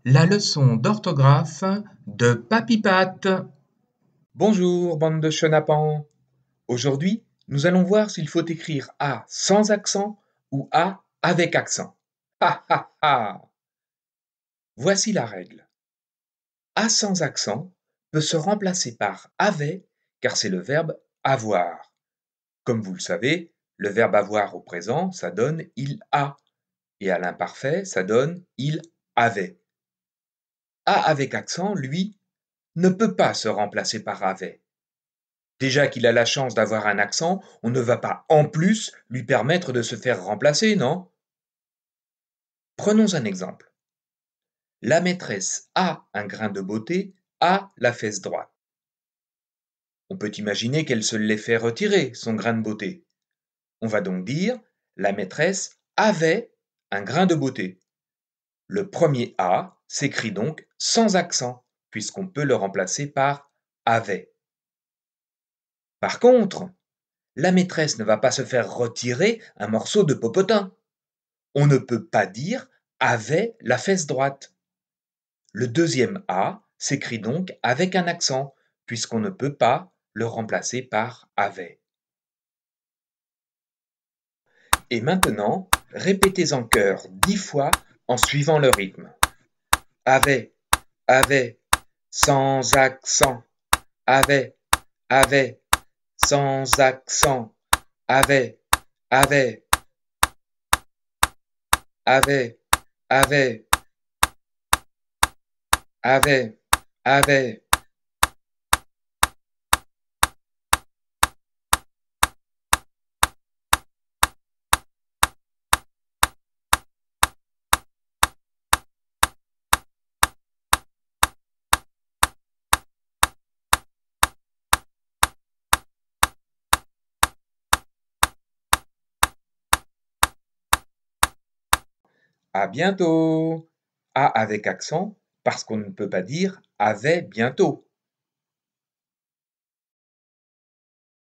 La leçon d'orthographe de Papy Pat. Bonjour, bande de chenapans. Aujourd'hui, nous allons voir s'il faut écrire A sans accent ou A avec accent. Ha ha ha! Voici la règle. A sans accent peut se remplacer par avait car c'est le verbe avoir. Comme vous le savez, le verbe avoir au présent, ça donne il a et à l'imparfait, ça donne il avait. A avec accent, lui, ne peut pas se remplacer par avait. Déjà qu'il a la chance d'avoir un accent, on ne va pas en plus lui permettre de se faire remplacer, non? Prenons un exemple. La maîtresse a un grain de beauté, a la fesse droite. On peut imaginer qu'elle se l'ait fait retirer, son grain de beauté. On va donc dire la maîtresse avait un grain de beauté. Le premier A s'écrit donc sans accent, puisqu'on peut le remplacer par avait. Par contre, la maîtresse ne va pas se faire retirer un morceau de popotin. On ne peut pas dire avait la fesse droite. Le deuxième A s'écrit donc avec un accent, puisqu'on ne peut pas le remplacer par avait. Et maintenant, répétez en chœur 10 fois en suivant le rythme. Avait, avait, sans accent. Avait, avait, sans accent. Avait, avait, avait, avait, avait, avait. À bientôt! A avec accent parce qu'on ne peut pas dire avait bientôt.